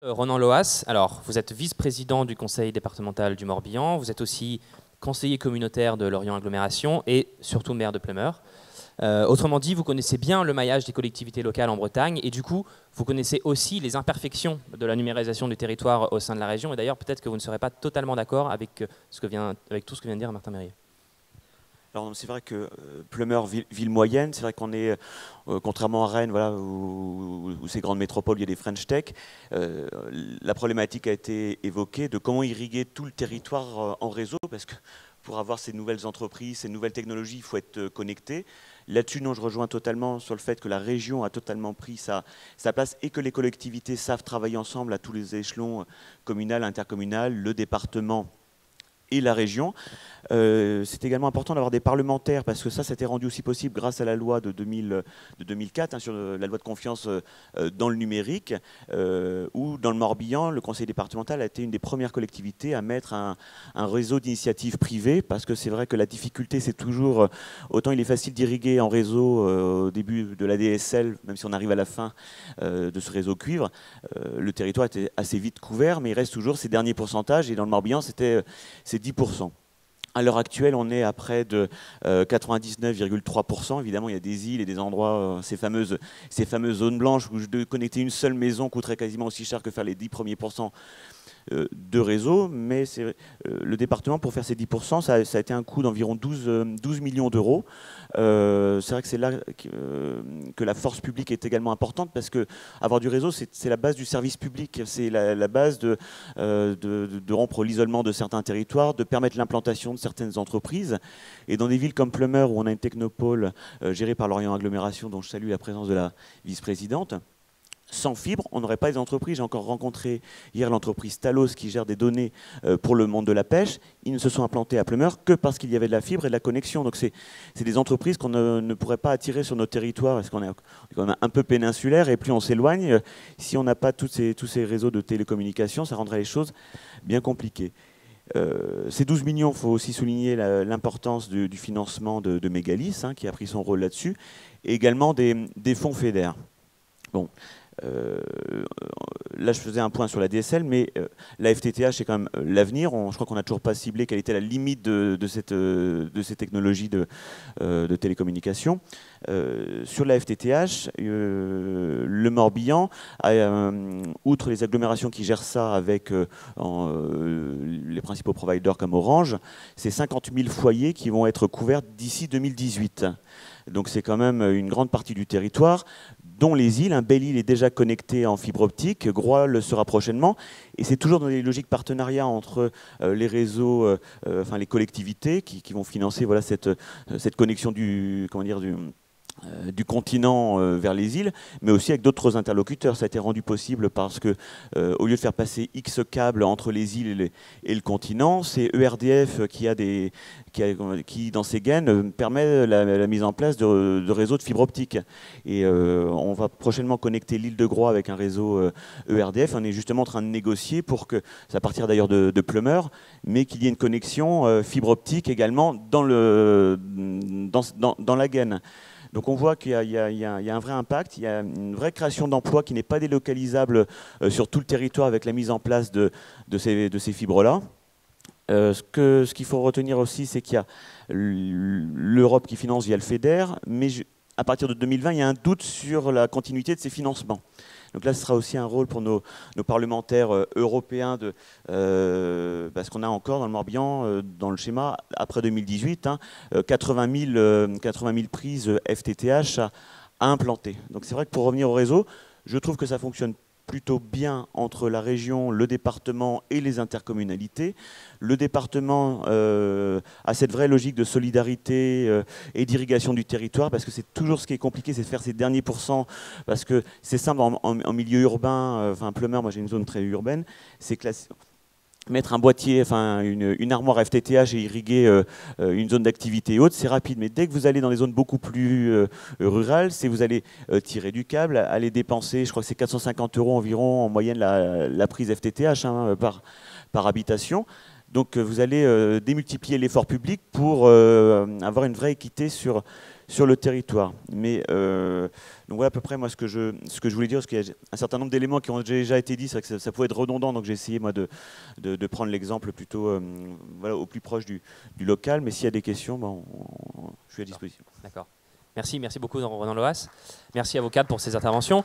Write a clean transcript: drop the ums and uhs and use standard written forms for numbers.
Ronan Loas, alors vous êtes vice-président du conseil départemental du Morbihan, vous êtes aussi conseiller communautaire de Lorient Agglomération et surtout maire de Plumeur. Autrement dit, vous connaissez bien le maillage des collectivités locales en Bretagne et du coup, vous connaissez aussi les imperfections de la numérisation du territoire au sein de la région. Et d'ailleurs, peut-être que vous ne serez pas totalement d'accord avec tout ce que vient de dire Martin Mérier. Alors c'est vrai que Plumeur, ville moyenne, c'est vrai qu'on est, contrairement à Rennes, voilà, où ces grandes métropoles, il y a des French Tech, la problématique a été évoquée de comment irriguer tout le territoire en réseau, parce que pour avoir ces nouvelles entreprises, ces nouvelles technologies, il faut être connecté. Là-dessus, non, je rejoins totalement sur le fait que la région a totalement pris sa place et que les collectivités savent travailler ensemble à tous les échelons, communal, intercommunal, le département et la région. C'est également important d'avoir des parlementaires parce que ça s'était rendu aussi possible grâce à la loi de 2004 sur la loi de confiance dans le numérique où dans le Morbihan, le conseil départemental a été une des premières collectivités à mettre un réseau d'initiatives privées parce que c'est vrai que la difficulté c'est toujours, autant il est facile d'irriguer en réseau au début de la DSL, même si on arrive à la fin de ce réseau cuivre, le territoire était assez vite couvert mais il reste toujours ces derniers pourcentages et dans le Morbihan c'est 10%. À l'heure actuelle, on est à près de 99,3%. Évidemment, il y a des îles et des endroits, ces fameuses zones blanches où de connecter une seule maison coûterait quasiment aussi cher que faire les 10 premiers pourcents de réseau. Mais le département, pour faire ces 10%, ça a été un coût d'environ 12 millions d'euros. C'est vrai que c'est là que la force publique est également importante parce que avoir du réseau, c'est la base du service public, c'est la base de rompre l'isolement de certains territoires, de permettre l'implantation de certaines entreprises. Et dans des villes comme Plumeur, où on a une technopole gérée par Lorient Agglomération, dont je salue la présence de la vice-présidente, sans fibre, on n'aurait pas les entreprises. J'ai encore rencontré hier l'entreprise Talos qui gère des données pour le monde de la pêche. Ils ne se sont implantés à Plumeur que parce qu'il y avait de la fibre et de la connexion. Donc c'est des entreprises qu'on ne pourrait pas attirer sur nos territoires parce qu'on est quand même un peu péninsulaire et plus on s'éloigne, si on n'a pas tous ces réseaux de télécommunications, ça rendrait les choses bien compliquées. Ces 12 millions, il faut aussi souligner l'importance du financement de Mégalis, qui a pris son rôle là-dessus, et également des fonds FEDER. Bon. Là, je faisais un point sur la DSL, mais la FTTH, c'est quand même l'avenir. Je crois qu'on n'a toujours pas ciblé quelle était la limite de ces technologies de télécommunication. Sur la FTTH, le Morbihan, outre les agglomérations qui gèrent ça avec les principaux providers comme Orange, c'est 50 000 foyers qui vont être couverts d'ici 2018. Donc c'est quand même une grande partie du territoire, dont les îles. Belle-Île est déjà connecté en fibre optique, Groix le sera prochainement, et c'est toujours dans les logiques partenariats entre les réseaux, enfin les collectivités qui vont financer voilà, cette connexion du continent vers les îles, mais aussi avec d'autres interlocuteurs. Ça a été rendu possible parce que, au lieu de faire passer X câbles entre les îles et le continent, c'est ERDF qui dans ses gaines, permet la mise en place de réseaux de fibre optique. Et on va prochainement connecter l'île de Groix avec un réseau ERDF. On est justement en train de négocier pour que, ça va partir d'ailleurs de Plumeur, mais qu'il y ait une connexion fibre optique également dans la gaine. Donc on voit qu'il y a un vrai impact, il y a une vraie création d'emplois qui n'est pas délocalisable sur tout le territoire avec la mise en place de ces fibres-là. Ce qu'il faut retenir aussi, c'est qu'il y a l'Europe qui finance via le FEDER, mais à partir de 2020, il y a un doute sur la continuité de ces financements. Donc là, ce sera aussi un rôle pour nos parlementaires européens, parce qu'on a encore dans le Morbihan, dans le schéma, après 2018, 80 000 prises FTTH à implanter. Donc c'est vrai que pour revenir au réseau, je trouve que ça fonctionne plutôt bien entre la région, le département et les intercommunalités. Le département a cette vraie logique de solidarité et d'irrigation du territoire, parce que c'est toujours ce qui est compliqué, c'est de faire ces derniers pourcents, parce que c'est simple en milieu urbain, enfin Plumeur, moi j'ai une zone très urbaine, c'est que mettre un boîtier, enfin une armoire FTTH et irriguer une zone d'activité haute, c'est rapide. Mais dès que vous allez dans des zones beaucoup plus rurales, c'est vous allez tirer du câble, aller dépenser, je crois que c'est 450 € environ en moyenne la prise FTTH par habitation. Donc vous allez démultiplier l'effort public pour avoir une vraie équité sur le territoire. Mais donc voilà à peu près moi ce que je voulais dire, parce qu'il y a un certain nombre d'éléments qui ont déjà été dit, c'est vrai que ça pouvait être redondant, donc j'ai essayé moi de prendre l'exemple plutôt voilà, au plus proche du local, mais s'il y a des questions, bon, je suis à disposition. D'accord. Merci beaucoup Ronan Loas. Merci à vos cadres pour ces interventions.